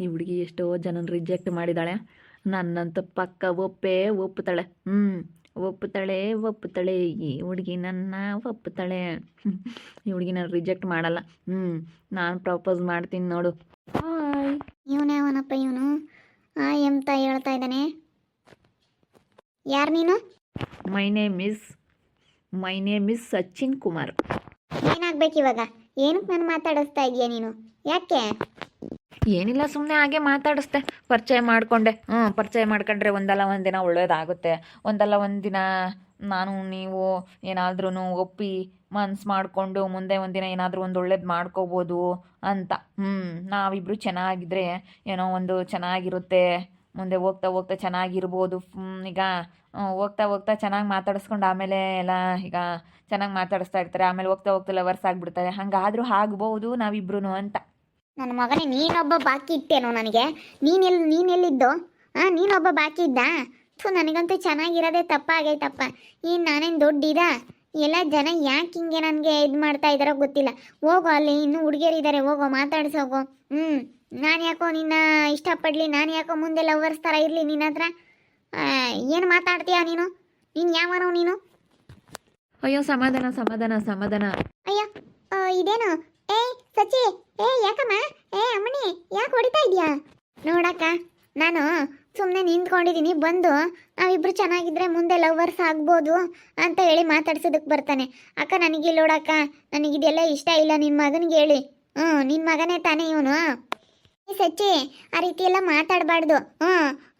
ಈ ಹುಡುಗಿ ಎಷ್ಟೋ ಜನನ ರಿಜೆಕ್ಟ್ ಮಾಡಿದಾಳೆ, ನನ್ನಂತೂ ಪಕ್ಕ ಒಪ್ಪುತ್ತಾಳೆ. ಒಪ್ಪುತ್ತಾಳೆ ಈ ಹುಡುಗಿ ನನ್ನ ಒಪ್ಪುತ್ತಾಳೆ. ಈ ಹುಡುಗಿ ನಾನು ರಿಜೆಕ್ಟ್ ಮಾಡಲ್ಲ. ನಾನು ಪ್ರಪೋಸ್ ಮಾಡ್ತೀನಿ ನೋಡು. ಹಾಯ್. ಇವನೇ ಅವನಪ್ಪ ಇವನು ಎಂತ ಹೇಳ್ತಾ ಇದ್ದಾನೆ. ಯಾರು ನೀನು? My name is Sachin Kumar. ಏನಾಗ್ಬೇಕು ಇವಾಗ? ಏನಕ್ಕೆ ನಾನು ಮಾತಾಡಿಸ್ತಾ ಇದೀಯ ನೀನು? ಯಾಕೆ? ಏನಿಲ್ಲ, ಸುಮ್ಮನೆ ಹಾಗೆ ಮಾತಾಡಿಸ್ದೆ, ಪರಿಚಯ ಮಾಡಿಕೊಂಡೆ. ಪರಿಚಯ ಮಾಡ್ಕೊಂಡ್ರೆ ಒಂದಲ್ಲ ಒಂದಿನ ಒಳ್ಳೇದಾಗುತ್ತೆ. ಒಂದಲ್ಲ ಒಂದಿನ ನಾನು ನೀವು ಏನಾದ್ರೂ ಒಪ್ಪಿ ಮನ್ಸು ಮಾಡಿಕೊಂಡು ಮುಂದೆ ಒಂದಿನ ಏನಾದರೂ ಒಂದು ಒಳ್ಳೇದು ಮಾಡ್ಕೋಬೋದು ಅಂತ. ನಾವಿಬ್ಬರು ಚೆನ್ನಾಗಿದ್ದರೆ ಏನೋ ಒಂದು ಚೆನ್ನಾಗಿರುತ್ತೆ, ಮುಂದೆ ಹೋಗ್ತಾ ಹೋಗ್ತಾ ಚೆನ್ನಾಗಿರ್ಬೋದು. ಈಗ ಹೋಗ್ತಾ ಚೆನ್ನಾಗಿ ಮಾತಾಡಿಸ್ಕೊಂಡು ಆಮೇಲೆ ಎಲ್ಲ ಈಗ ಚೆನ್ನಾಗಿ ಮಾತಾಡಿಸ್ತಾ ಇರ್ತಾರೆ, ಆಮೇಲೆ ಹೋಗ್ತಾ ಲವರ್ಸ್ ಆಗಿಬಿಡ್ತಾರೆ. ಹಂಗಾದರೂ ಆಗ್ಬೋದು ನಾವಿಬ್ರು ಅಂತ. ನನ್ನ ಮಗನೇ, ನೀನೊಬ್ಬ ಬಾಕಿ ಇಟ್ಟೇನೋ ನನಗೆ? ನೀನೆಲ್ಲಿದ್ದು? ನೀನೊಬ್ಬ ಬಾಕಿ ಇದ್ದ? ನನಗಂತೂ ಚೆನ್ನಾಗಿರೋದೇ ತಪ್ಪಾಗೈತಪ್ಪ. ನಾನೇನು ದೊಡ್ಡಿದ? ಎಲ್ಲ ಜನ ಯಾಕೆ ಹಿಂಗೆ ನನಗೆ ಇದು ಮಾಡ್ತಾ ಇದ್ದಾರೋ ಗೊತ್ತಿಲ್ಲ. ಹೋಗೋ, ಅಲ್ಲಿ ಇನ್ನೂ ಹುಡುಗಿಯರಿದ್ದಾರೆ, ಹೋಗೋ ಮಾತಾಡ್ಸೋಗೋ. ನಾನು ಯಾಕೋ ನಿನ್ನ ಇಷ್ಟಪಡಲಿ? ನಾನು ಯಾಕೋ ಮುಂದೆ ಲವರ್ಸ್ ಥರ ಇರಲಿ ನಿನ್ನ ಹತ್ರ? ಏನು ಮಾತಾಡ್ತೀಯ ನೀನು? ಯಾವನೋ ನೀನು? ಅಯ್ಯೋ ಸಮಾಧಾನ. ಅಯ್ಯೋ ಇದೇನು? ಸಚಿ, ಯಾಕಮ್ಮ? ಅಮ್ಮಣಿ, ಯಾಕೆ ಹೊಡಿತಾ ಇದೀಯಾ? ನೋಡಕ್ಕ, ನಾನು ಸುಮ್ಮನೆ ನಿಂತ್ಕೊಂಡಿದ್ದೀನಿ, ಬಂದು ನಾವಿಬ್ರು ಚೆನ್ನಾಗಿದ್ರೆ ಮುಂದೆ ಲವರ್ಸ್ ಆಗ್ಬೋದು ಅಂತ ಹೇಳಿ ಮಾತಾಡ್ಸೋದಕ್ಕೆ ಬರ್ತಾನೆ. ಅಕ್ಕ ನನಗಿಲ್ಲ ನೋಡಕ್ಕ, ನನಗಿದೆಲ್ಲ ಇಷ್ಟ ಇಲ್ಲ. ನಿನ್ನ ಮಗನಿಗೆ ಹೇಳಿ. ನಿನ್ನ ಮಗನೇ ತಾನೇ ಇವನು? ಸಚ್ಚಿ, ಆ ರೀತಿ ಎಲ್ಲ ಮಾತಾಡಬಾರ್ದು.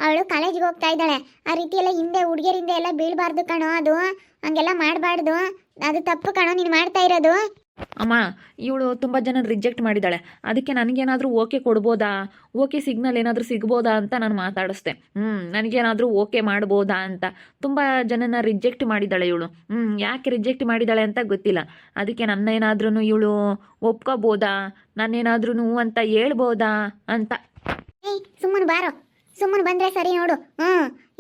ಅವಳು ಕಾಲೇಜಿಗೆ ಹೋಗ್ತಾ ಇದ್ದಾಳೆ. ಆ ರೀತಿ ಎಲ್ಲ ಹಿಂದೆ ಹುಡುಗಿಯರಿಂದ ಎಲ್ಲ ಬೀಳಬಾರ್ದು ಕಣೋ. ಅದು ಹಂಗೆಲ್ಲ ಮಾಡಬಾರ್ದು, ಅದು ತಪ್ಪು ಕಣೋ ನೀನು ಮಾಡ್ತಾ ಇರೋದು. ಅಮ್ಮ, ಇವಳು ತುಂಬ ಜನ ರಿಜೆಕ್ಟ್ ಮಾಡಿದ್ದಾಳೆ. ಅದಕ್ಕೆ ನನಗೇನಾದರೂ ಓಕೆ ಕೊಡ್ಬೋದಾ, ಓಕೆ ಸಿಗ್ನಲ್ ಏನಾದರೂ ಸಿಗ್ಬೋದಾ ಅಂತ ನಾನು ಮಾತಾಡಿಸ್ದೆ. ನನಗೇನಾದರೂ ಓಕೆ ಮಾಡ್ಬೋದಾ ಅಂತ. ತುಂಬ ಜನನ ರಿಜೆಕ್ಟ್ ಮಾಡಿದ್ದಾಳೆ ಇವಳು. ಯಾಕೆ ರಿಜೆಕ್ಟ್ ಮಾಡಿದ್ದಾಳೆ ಅಂತ ಗೊತ್ತಿಲ್ಲ. ಅದಕ್ಕೆ ನನ್ನೇನಾದ್ರೂ ಇವಳು ಒಪ್ಕೋಬೋದಾ, ನನ್ನೇನಾದ್ರೂ ಅಂತ ಹೇಳ್ಬೋದಾ ಅಂತ. ಸುಮ್ಮನೆ ಬಾರೋ, ಸುಮ್ಮನೆ ಬಂದರೆ ಸರಿ ನೋಡು.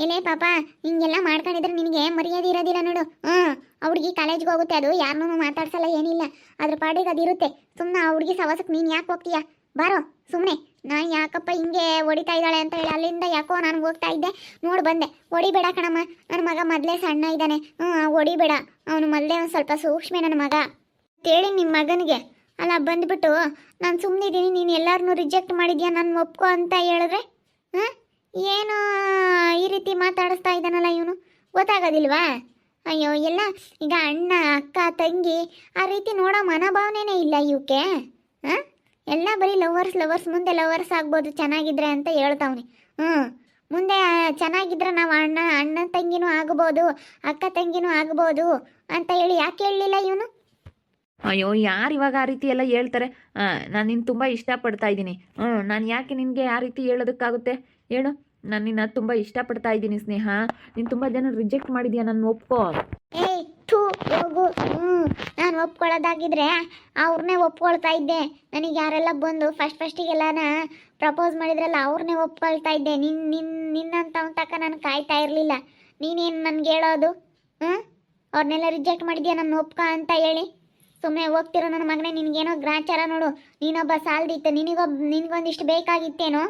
ಇಲ್ಲೇ ಪಾಪ ಹಿಂಗೆಲ್ಲ ಮಾಡ್ಕೊಂಡಿದ್ರೆ ನಿನಗೆ ಮರ್ಯಾದೆ ಇರೋದಿಲ್ಲ ನೋಡು. ಆ ಹುಡುಗಿ ಕಾಲೇಜ್ಗೆ ಹೋಗುತ್ತೆ, ಅದು ಯಾರನ್ನೂ ಮಾತಾಡ್ಸಲ್ಲ, ಏನಿಲ್ಲ, ಅದ್ರ ಪಾಡಿಗೆ ಅದಿರುತ್ತೆ. ಸುಮ್ಮನೆ ಆ ಹುಡುಗಿ ಸವಾಸಕ್ಕೆ ನೀನು ಯಾಕೆ ಹೋಗ್ತೀಯ? ಬಾರೋ ಸುಮ್ಮನೆ. ನಾನು ಯಾಕಪ್ಪ ಹಿಂಗೆ ಹೊಡಿತಾ ಇದ್ದಾಳೆ ಅಂತ ಹೇಳಿ ಅಲ್ಲಿಂದ ಯಾಕೋ ನಾನು ಹೋಗ್ತಾ ಇದ್ದೆ, ನೋಡಿ ಬಂದೆ. ಹೊಡಿಬೇಡ ಕಣಮ್ಮ, ನನ್ನ ಮಗ ಮೊದಲೇ ಸಣ್ಣ ಇದ್ದಾನೆ. ಹೊಡಿಬೇಡ, ಅವನು ಮೊದಲೇ ಒಂದು ಸ್ವಲ್ಪ ಸೂಕ್ಷ್ಮ ನನ್ನ ಮಗ ಅಂತೇಳಿ ನಿಮ್ಮ ಮಗನಿಗೆ. ಅಲ್ಲ ಬಂದುಬಿಟ್ಟು ನಾನು ಸುಮ್ಮನಿದ್ದೀನಿ, ನೀನು ಎಲ್ಲರನ್ನೂ ರಿಜೆಕ್ಟ್ ಮಾಡಿದ್ಯಾ, ನಾನು ಒಪ್ಕೊ ಅಂತ ಹೇಳಿದ್ರೆ ಏನು ಈ ರೀತಿ ಮಾತಾಡಿಸ್ತಾ ಇದ್ದಾನಲ್ಲ ಇವನು? ಗೊತ್ತಾಗೋದಿಲ್ವಾ? ಅಯ್ಯೋ, ಎಲ್ಲ ಈಗ ಅಣ್ಣ ಅಕ್ಕ ತಂಗಿ ಆ ರೀತಿ ನೋಡೋ ಮನೋಭಾವನೆನೇ ಇಲ್ಲ ಇವಕ್ಕೆ. ಎಲ್ಲ ಬರೀ ಲವರ್ಸ್ ಮುಂದೆ ಲವರ್ಸ್ ಆಗ್ಬೋದು ಚೆನ್ನಾಗಿದ್ರೆ ಅಂತ ಹೇಳ್ತಾವ್ನಿ. ಮುಂದೆ ಚೆನ್ನಾಗಿದ್ರೆ ನಾವು ಅಣ್ಣ ತಂಗಿನೂ ಆಗ್ಬೋದು, ಅಕ್ಕ ತಂಗಿನೂ ಆಗ್ಬೋದು ಅಂತ ಹೇಳಿ ಯಾಕೆ ಹೇಳಲಿಲ್ಲ ಇವನು? ಅಯ್ಯೋ, ಯಾರು ಇವಾಗ ಆ ರೀತಿ ಎಲ್ಲ ಹೇಳ್ತಾರೆ? ನಾನು ನಿನ್ನ ತುಂಬ ಇಷ್ಟಪಡ್ತಾ ಇದ್ದೀನಿ. ನಾನು ಯಾಕೆ ನಿನಗೆ ಆ ರೀತಿ ಹೇಳೋದಕ್ಕಾಗುತ್ತೆ ಹೇಳು? ನಾನು ನಿನ್ನ ತುಂಬ ಇಷ್ಟಪಡ್ತಾ ಇದ್ದೀನಿ ಸ್ನೇಹ. ನೀನು ತುಂಬ ಜನ ರಿಜೆಕ್ಟ್ ಮಾಡಿದ್ಯಾ, ನನ್ನ ಒಪ್ಕೋ. ಹೋಗು. ನಾನು ಒಪ್ಕೊಳ್ಳೋದಾಗಿದ್ರೆ ಅವ್ರನ್ನೇ ಒಪ್ಕೊಳ್ತಾ ಇದ್ದೆ. ನನಗೆ ಯಾರೆಲ್ಲ ಬಂದು ಫಸ್ಟಿಗೆಲ್ಲನ ಪ್ರಪೋಸ್ ಮಾಡಿದ್ರಲ್ಲ, ಅವ್ರನ್ನೇ ಒಪ್ಕೊಳ್ತಾ ಇದ್ದೆ. ನಿನ್ನಂತ ತಕ್ಕ ನಾನು ಕಾಯ್ತಾ ಇರಲಿಲ್ಲ. ನೀನೇನು ನನಗೆ ಹೇಳೋದು? ಅವ್ರನ್ನೆಲ್ಲ ರಿಜೆಕ್ಟ್ ಮಾಡಿದ್ಯಾ ನನ್ನ ಒಪ್ಕ ಅಂತ ಹೇಳಿ? ಸುಮ್ಮನೆ ಹೋಗ್ತಿರೋ ನನ್ನ ಮಗನೇ, ನಿನಗೇನೋ ಗ್ರಾಚಾರ ನೋಡು. ನೀನೊಬ್ಬ ಸಾಲದಿತ್ತು, ನಿನಗೊಂದಿಷ್ಟು ಬೇಕಾಗಿತ್ತೇನೋ?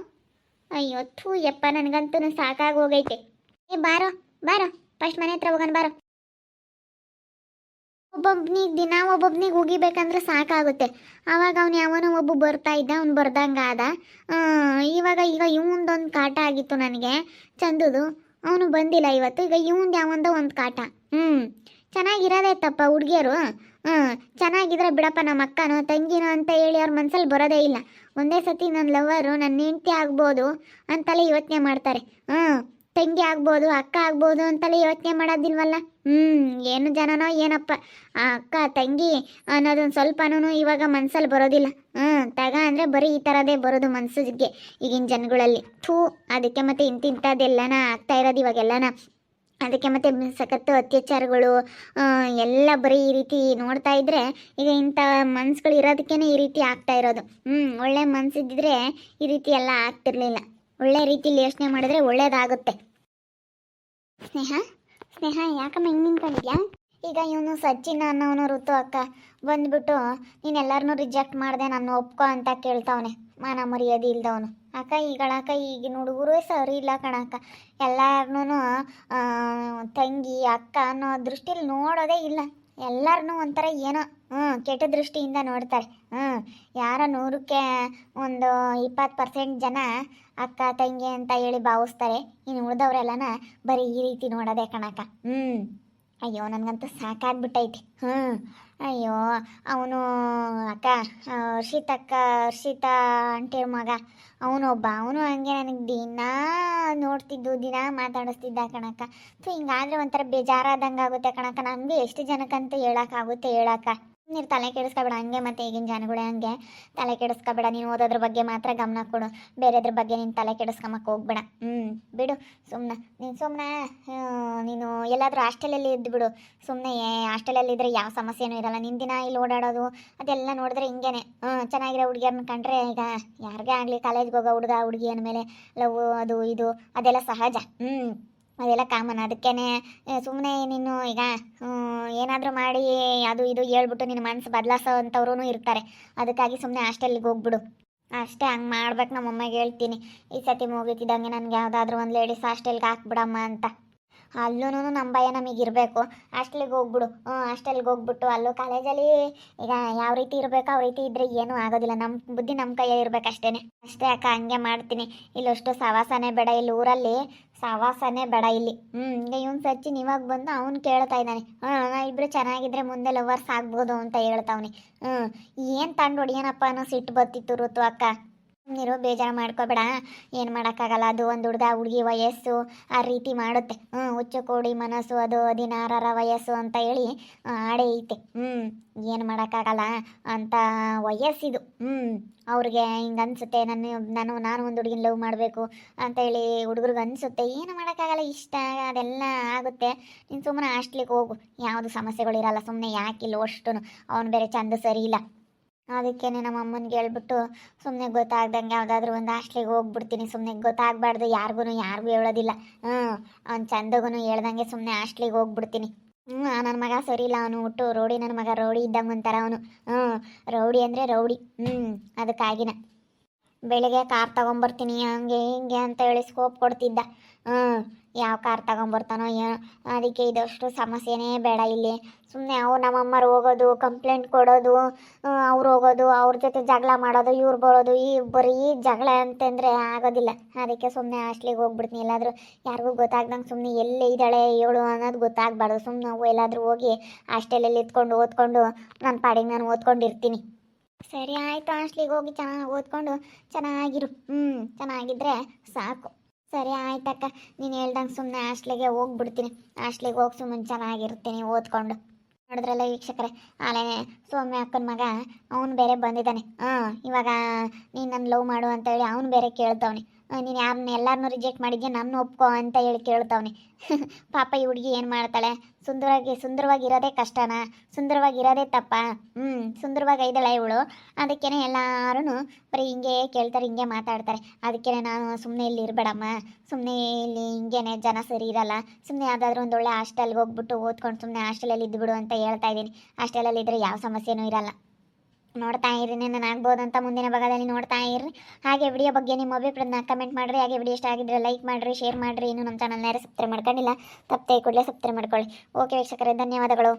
ಅಯ್ಯೋ ಯಪ್ಪ, ನನಗಂತೂ ಸಾಕಾಗಿ ಹೋಗೈತೆ. ಬಾರೋ ಫಸ್ಟ್ ಮನೆ ಹತ್ರ ಹೋಗೋಣ ಬಾರೋ. ಒಬ್ಬೊಬ್ಬನಿಗೆ ಉಗಿಬೇಕಂದ್ರೆ ಸಾಕಾಗುತ್ತೆ. ಆವಾಗ ಅವ್ನು ಯಾವನೋ ಒಬ್ಬ ಬರ್ತಾ ಇದ್ದ, ಅವ್ನು ಬರ್ದಂಗೆ ಆದ. ಈಗ ಇವಂದೊಂದು ಕಾಟ ಆಗಿತ್ತು ನನಗೆ, ಚಂದುದು. ಅವನು ಬಂದಿಲ್ಲ ಇವತ್ತು. ಈಗ ಇವಂದು ಯಾವಂದೋ ಒಂದು ಕಾಟ. ಚೆನ್ನಾಗಿರೋದೇ ತಪ್ಪ ಹುಡುಗಿಯರು. ಚೆನ್ನಾಗಿದ್ರೆ ಬಿಡಪ್ಪ, ನಮ್ಮ ಅಕ್ಕನೋ ತಂಗಿನೋ ಅಂತ ಹೇಳಿ ಅವ್ರ ಮನಸ್ಸಲ್ಲಿ ಬರೋದೇ ಇಲ್ಲ. ಒಂದೇ ಸತಿ ನನ್ನ ಲವರು, ನನ್ನ ಹೆಂಡತಿ ಆಗ್ಬೋದು ಅಂತಲೇ ಯೋಚನೆ ಮಾಡ್ತಾರೆ. ತಂಗಿ ಆಗ್ಬೋದು, ಅಕ್ಕ ಆಗ್ಬೋದು ಅಂತಲೇ ಯೋಚನೆ ಮಾಡೋದಿಲ್ವಲ್ಲ. ಏನು ಜನನೋ ಏನಪ್ಪ, ಆ ಅಕ್ಕ ತಂಗಿ ಅನ್ನೋದೊಂದು ಸ್ವಲ್ಪನೂ ಇವಾಗ ಮನಸ್ಸಲ್ಲಿ ಬರೋದಿಲ್ಲ. ತಗ ಅಂದರೆ ಬರೀ ಈ ಥರದೇ ಬರೋದು ಮನಸ್ಸಿಗೆ ಈಗಿನ ಜನಗಳಲ್ಲಿ. ಅದಕ್ಕೆ ಮತ್ತೆ ಇಂಥದ್ದೆಲ್ಲನ ಆಗ್ತಾ ಇರೋದು ಇವಾಗೆಲ್ಲನ. ಅದಕ್ಕೆ ಮತ್ತೆ ಸಖತ್ತು ಅತ್ಯಾಚಾರಗಳು ಎಲ್ಲ ಬರೀ ಈ ರೀತಿ ನೋಡ್ತಾ ಇದ್ರೆ ಈಗ ಇಂಥ ಮನ್ಸುಗಳು ಇರೋದಕ್ಕೇನೆ ಈ ರೀತಿ ಆಗ್ತಾ ಇರೋದು. ಒಳ್ಳೆ ಮನಸ್ಸಿದ್ದಿದ್ರೆ ಈ ರೀತಿ ಎಲ್ಲ ಆಗ್ತಿರ್ಲಿಲ್ಲ. ಒಳ್ಳೆ ರೀತಿಯಲ್ಲಿ ಯೋಚನೆ ಮಾಡಿದ್ರೆ ಒಳ್ಳೇದಾಗುತ್ತೆ. ಸ್ನೇಹ ಯಾಕಮ್ಮ ಹಿಂಗೆ ನಿಂತ್ಕೊಂಡಿದ್ಯಾ? ಈಗ ಇವನು ಸಚಿನ್ ಅನ್ನೋನು ಋತು ಅಕ್ಕ ಬಂದ್ಬಿಟ್ಟು ನೀನು ಎಲ್ಲರನ್ನೂ ರಿಜೆಕ್ಟ್ ಮಾಡಿದೆ, ನಾನು ಒಪ್ಕೊ ಅಂತ ಕೇಳ್ತಾವನೆ. ಮಾನ ಮರ್ಯಾದೆ ಇಲ್ದವನು. ಅಕ್ಕ ಈಗಳಕ್ಕ ಈಗಿನ ಹುಡುಗರು ಸರಿ ಇಲ್ಲ ಕಣಕ್ಕ. ಎಲ್ಲಾರನ್ನೂ ತಂಗಿ ಅಕ್ಕ ಅನ್ನೋ ದೃಷ್ಟಿಲಿ ನೋಡೋದೇ ಇಲ್ಲ. ಎಲ್ಲರನ್ನೂ ಒಂಥರ ಏನೋ ಕೆಟ್ಟ ದೃಷ್ಟಿಯಿಂದ ನೋಡ್ತಾರೆ. ಯಾರ 100ಕ್ಕೆ ಒಂದು 20% ಜನ ಅಕ್ಕ ತಂಗಿ ಅಂತ ಹೇಳಿ ಭಾವಿಸ್ತಾರೆ. ಇನ್ನು ಉಳಿದವರೆಲ್ಲನ ಬರೀ ಈ ರೀತಿ ನೋಡೋದೇ ಕಣಕ್ಕ. ಅಯ್ಯೋ ನನಗಂತೂ ಸಾಕಾಗ್ಬಿಟ್ಟೈತಿ. ಅಯ್ಯೋ ಅವನು ಅಕ್ಕ ಹರ್ಷಿತಾ ಅಂಟಿರ ಮಗ ಅವನು ಹಂಗೆ ನನಗೆ ದಿನ ನೋಡ್ತಿದ್ದು ದಿನ ಮಾತಾಡಿಸ್ತಿದ್ದ ಕಣಕ್ಕ. ಸೊ ಹಿಂಗಾದ್ರೆ ಒಂಥರ ಬೇಜಾರಾದಂಗೆ ಆಗುತ್ತೆ ಕಣಕ್ಕ. ನನಗೆ ಎಷ್ಟು ಜನಕ್ಕಂತ ಹೇಳೋಕ್ಕಾಗುತ್ತೆ ಹೇಳಕ್ಕ. ನೀನು ತಲೆ ಕೆಡಿಸ್ಕೊಬೇಡ ಹಂಗೆ. ಮತ್ತು ಈಗಿನ ಜನಗಳೇ ಹಂಗೆ. ತಲೆ ಕೆಡಿಸ್ಕೊಬೇಡ. ನೀನು ಓದೋದ್ರ ಬಗ್ಗೆ ಮಾತ್ರ ಗಮನ ಕೊಡು. ಬೇರೆದ್ರ ಬಗ್ಗೆ ನೀನು ತಲೆ ಕೆಡಿಸ್ಕೊಂಬಕ್ಕೆ ಹೋಗ್ಬೇಡ. ಬಿಡು ಸುಮ್ಮನೆ ನೀನು ಎಲ್ಲಾದರೂ ಹಾಸ್ಟೆಲಲ್ಲಿ ಇದ್ದುಬಿಡು. ಸುಮ್ಮನೆ ಹಾಸ್ಟೆಲಲ್ಲಿ ಇದ್ದರೆ ಯಾವ ಸಮಸ್ಯೆನೂ ಇರಲ್ಲ. ನಿನ್ನ ದಿನ ಇಲ್ಲಿ ಓಡಾಡೋದು ಅದೆಲ್ಲ ನೋಡಿದ್ರೆ ಹಿಂಗೇನೆ. ಚೆನ್ನಾಗಿರೋ ಹುಡುಗಿಯರನ್ನ ಕಂಡ್ರೆ ಈಗ ಯಾರಿಗೇ ಆಗಲಿ ಕಾಲೇಜ್ಗೆ ಹೋಗೋ ಹುಡುಗ ಹುಡುಗಿ ಅಂದಮೇಲೆ ಲವ್ ಅದು ಇದು ಅದೆಲ್ಲ ಸಹಜ. ಅದೆಲ್ಲ ಕಾಮನ್. ಅದಕ್ಕೇ ಸುಮ್ಮನೆ ನೀನು ಈಗ ಏನಾದರೂ ಮಾಡಿ ಅದು ಇದು ಹೇಳ್ಬಿಟ್ಟು ನಿನ್ನ ಮನಸ್ಸು ಬದಲಾಯಿಸೋ ಅಂಥವ್ರೂ ಇರ್ತಾರೆ. ಅದಕ್ಕಾಗಿ ಸುಮ್ಮನೆ ಹಾಸ್ಟೆಲ್ಗೆ ಹೋಗ್ಬಿಡು ಅಷ್ಟೇ. ಹಂಗೆ ಮಾಡ್ಬೇಕು. ನಮ್ಮಮ್ಮಗೆ ಹೇಳ್ತೀನಿ ಈ ಸತಿ ಮುಗಿತಿದ್ದಂಗೆ ನನಗೆ ಯಾವುದಾದ್ರೂ ಒಂದು ಲೇಡೀಸ್ ಹಾಸ್ಟೆಲ್ಗೆ ಹಾಕ್ಬಿಡಮ್ಮ ಅಂತ. ಅಲ್ಲೂ ನಮ್ಮ ಭಯ ನಮಗಿರಬೇಕು. ಹಾಸ್ಟೆಲ್ಗೆ ಹೋಗ್ಬಿಡು. ಹಾಸ್ಟೆಲ್ಗೆ ಹೋಗ್ಬಿಟ್ಟು ಅಲ್ಲೂ ಕಾಲೇಜಲ್ಲಿ ಈಗ ಯಾವ ರೀತಿ ಇರಬೇಕು ಆ ರೀತಿ ಇದ್ದರೆ ಏನೂ ಆಗೋದಿಲ್ಲ. ನಮ್ಮ ಬುದ್ಧಿ ನಮ್ಮ ಕೈಯೇ ಇರಬೇಕು ಅಷ್ಟೇ ಅಕ್ಕ. ಹಂಗೆ ಮಾಡ್ತೀನಿ. ಇಲ್ಲಷ್ಟು ಸವಾಸನೇ ಬೇಡ. ಇಲ್ಲಿ ಊರಲ್ಲಿ ಸವಾಸನೇ ಬೇಡ ಇಲ್ಲಿ. ಈಗ ಇವನು ಸಚಿನ್ ಇವಾಗ ಬಂದು ಅವ್ನು ಕೇಳ್ತಾ ಇದ್ದಾನೆ. ಇಬ್ಬರು ಚೆನ್ನಾಗಿದ್ರೆ ಮುಂದೆ ಲವರ್ಸ್ ಆಗ್ಬೋದು ಅಂತ ಹೇಳ್ತಾವ್ನಿ. ಏನು ತಂಡು ಹೊಡಿಯೋನಪ್ಪ ಅನ್ನೋ ಸಿಟ್ಟು ಬತ್ತಿತ್ತು ಋತು ಅಕ್ಕ. ನೀರು ಬೇಜಾರು ಮಾಡ್ಕೋಬೇಡ. ಏನು ಮಾಡೋಕ್ಕಾಗಲ್ಲ. ಅದು ಒಂದು ಹುಡುಗಿ ವಯಸ್ಸು ಆ ರೀತಿ ಮಾಡುತ್ತೆ. ಹುಚ್ಚು ಕೋಡಿ ಮನಸ್ಸು ಅದು 16ರ ವಯಸ್ಸು ಅಂತ ಹೇಳಿ ಆಡೇ ಐತೆ. ಏನು ಮಾಡೋಕ್ಕಾಗಲ್ಲ ಅಂತ ವಯಸ್ಸಿದು. ಅವ್ರಿಗೆ ಹಿಂಗೆ ಅನಿಸುತ್ತೆ ನಾನು ಒಂದು ಹುಡುಗಿನ ಲವ್ ಮಾಡಬೇಕು ಅಂತ ಹೇಳಿ ಹುಡುಗರಿಗೆ ಅನಿಸುತ್ತೆ. ಏನು ಮಾಡೋಕ್ಕಾಗಲ್ಲ. ಇಷ್ಟ ಅದೆಲ್ಲ ಆಗುತ್ತೆ. ನೀನು ಸುಮ್ಮನೆ ಹಾಸ್ಟ್ಲಿಗೆ ಹೋಗು. ಯಾವುದು ಸಮಸ್ಯೆಗಳಿರಲ್ಲ. ಸುಮ್ಮನೆ ಯಾಕಿಲ್ಲ ಅಷ್ಟು. ಅವನು ಬೇರೆ ಚಂದ ಸರಿ ಇಲ್ಲ. ಅದಕ್ಕೇ ನಮ್ಮ ಅಮ್ಮನಿಗೆ ಹೇಳ್ಬಿಟ್ಟು ಸುಮ್ಮನೆ ಗೊತ್ತಾಗ್ದಂಗೆ ಯಾವುದಾದ್ರೂ ಒಂದು ಹಾಸ್ಟ್ಲಿಗೆ ಹೋಗ್ಬಿಡ್ತೀನಿ. ಸುಮ್ಮನೆ ಗೊತ್ತಾಗಬಾರ್ದು. ಯಾರಿಗೂ ಹೇಳೋದಿಲ್ಲ. ಅವ್ನು ಚಂದಗೂ ಹೇಳ್ದಂಗೆ ಸುಮ್ಮನೆ ಹಾಸ್ಟ್ಲಿಗೆ ಹೋಗ್ಬಿಡ್ತೀನಿ. ನನ್ನ ಮಗ ಸರಿ ಇಲ್ಲ. ಅವನು ಹುಟ್ಟು ರೌಡಿ. ನನ್ನ ಮಗ ರೌಡಿ ಇದ್ದಂಗೆ ಅಂತಾರೆ ಅವನು. ರೌಡಿ ಅಂದರೆ ರೌಡಿ. ಅದಕ್ಕಾಗಿನ ಬೆಳಿಗ್ಗೆ ಕಾರ್ ತೊಗೊಂಬರ್ತೀನಿ ಹಂಗೆ ಹಿಂಗೆ ಅಂತ ಹೇಳಿ ಸ್ಕೋಪ್ ಕೊಡ್ತಿದ್ದ. ಯಾವ ಕಾರ್ ತೊಗೊಂಬರ್ತಾನೋ ಏನೋ. ಅದಕ್ಕೆ ಇದಷ್ಟು ಸಮಸ್ಯೆನೇ ಬೇಡ ಇಲ್ಲಿ. ಸುಮ್ಮನೆ ನಮ್ಮಮ್ಮರು ಹೋಗೋದು ಕಂಪ್ಲೇಂಟ್ ಕೊಡೋದು, ಅವ್ರು ಹೋಗೋದು ಅವ್ರ ಜೊತೆ ಜಗಳ ಮಾಡೋದು, ಇವ್ರು ಬರೋದು, ಬರೀ ಜಗಳ ಅಂತಂದರೆ ಆಗೋದಿಲ್ಲ. ಅದಕ್ಕೆ ಸುಮ್ಮನೆ ಹಾಸ್ಟ್ಲಿಗೆ ಹೋಗ್ಬಿಡ್ತೀನಿ. ಎಲ್ಲಾದರೂ ಯಾರಿಗೂ ಗೊತ್ತಾಗ್ದಂಗೆ ಸುಮ್ಮನೆ ಎಲ್ಲಿ ಇದ್ದಾಳೆ ಏಳು ಅನ್ನೋದು ಗೊತ್ತಾಗಬಾರ್ದು. ಸುಮ್ಮನೆ ನಾವು ಎಲ್ಲಾದರೂ ಹೋಗಿ ಹಾಸ್ಟೆಲಲ್ಲಿ ಇದ್ಕೊಂಡು ಓದ್ಕೊಂಡು ನನ್ನ ಪಾಡಿಗೆ ನಾನು ಓದ್ಕೊಂಡಿರ್ತೀನಿ. ಸರಿ ಆಯಿತು. ಹಾಸ್ಟ್ಲಿಗೆ ಹೋಗಿ ಚೆನ್ನಾಗಿ ಓದ್ಕೊಂಡು ಚೆನ್ನಾಗಿರು. ಚೆನ್ನಾಗಿದ್ದರೆ ಸಾಕು. ಸರಿ ಆಯ್ತಕ್ಕ. ನೀನು ಹೇಳ್ದಂಗೆ ಸುಮ್ಮನೆ ಹಾಸ್ಟ್ಲಿಗೆ ಹೋಗ್ಬಿಡ್ತೀನಿ. ಹಾಸ್ಟ್ಲಿಗೆ ಹೋಗಿ ಸುಮ್ಮನೆ ಚೆನ್ನಾಗಿರ್ತೀನಿ ಓದ್ಕೊಂಡು. ನೋಡಿದ್ರಲ್ಲ ವೀಕ್ಷಕರೇ, ಆಲೇ ಸೌಮ್ಯ ಅಕ್ಕನ ಮಗ ಅವನು ಬೇರೆ ಬಂದಿದ್ದಾನೆ. ಇವಾಗ ನೀನು ನನ್ನ ಲವ್ ಮಾಡು ಅಂತೇಳಿ ಅವನು ಬೇರೆ ಕೇಳ್ತವನೆ. ನೀನು ಎಲ್ಲರನ್ನೂ ರಿಜೆಕ್ಟ್ ಮಾಡಿದ್ಯಾ ನನ್ನ ಒಪ್ಕೋ ಅಂತ ಹೇಳಿ ಕೇಳ್ತವನೆ. ಪಾಪ ಈ ಹುಡುಗಿ ಏನು ಮಾಡ್ತಾಳೆ? ಸುಂದರವಾಗಿರೋದೇ ಕಷ್ಟನಾ? ಸುಂದರವಾಗಿರೋದೇ ತಪ್ಪ? ಸುಂದರವಾಗಿ ಇದ್ದಾಳೆ ಇವಳು. ಅದಕ್ಕೇ ಎಲ್ಲರೂ ಬರೀ ಹಿಂಗೆ ಕೇಳ್ತಾರೆ, ಹಿಂಗೆ ಮಾತಾಡ್ತಾರೆ. ಅದಕ್ಕೇ ನಾನು ಸುಮ್ಮನೆ ಇಲ್ಲಿ ಇರಬೇಡಮ್ಮ. ಸುಮ್ಮನೆ ಇಲ್ಲಿ ಹಿಂಗೇನೆ ಜನ ಸರಿ ಇರಲ್ಲ. ಸುಮ್ಮನೆ ಯಾವುದಾದ್ರೂ ಒಂದು ಒಳ್ಳೆ ಹಾಸ್ಟೆಲ್ಗೆ ಹೋಗ್ಬಿಟ್ಟು ಓದ್ಕೊಂಡು ಸುಮ್ಮನೆ ಹಾಸ್ಟೆಲಲ್ಲಿ ಇದ್ದುಬಿಡು ಅಂತ ಹೇಳ್ತಾ ಇದ್ದೀನಿ. ಹಾಸ್ಟೆಲಲ್ಲಿ ಇದ್ದರೆ ಯಾವ ಸಮಸ್ಯೆನೂ ಇರಲ್ಲ. ನೋಡ್ತಾ ಇರ್ರಿ. ನಾನು ಆಗ್ಬೋದಂತ ಮುಂದಿನ ಭಾಗದಲ್ಲಿ ನೋಡ್ತಾ ಇರ್ರಿ. ಹಾಗೆ ವಿಡಿಯೋ ಬಗ್ಗೆ ನಿಮ್ಮ ಅಭಿಪ್ರಾಯನ ಕಮೆಂಟ್ ಮಾಡಿರಿ. ಹಾಗೆ ವಿಡಿಯೋ ಇಷ್ಟ ಆಗಿದ್ರೆ ಲೈಕ್ ಮಾಡಿರಿ, ಶೇರ್ ಮಾಡಿರಿ. ಇನ್ನೂ ನಮ್ಮ ಚಾನಲ್ನ ಯಾರು ಸಬ್ಸ್ಕ್ರೈಬ್ ಮಾಡ್ಕೊಂಡಿಲ್ಲ ತಪ್ಪದೆ ಕೂಡಲೇ ಸಬ್ಸ್ಕ್ರೈಬ್ ಮಾಡ್ಕೊಳ್ಳಿ. ಓಕೆ ವೀಕ್ಷಕರೇ, ಧನ್ಯವಾದಗಳು.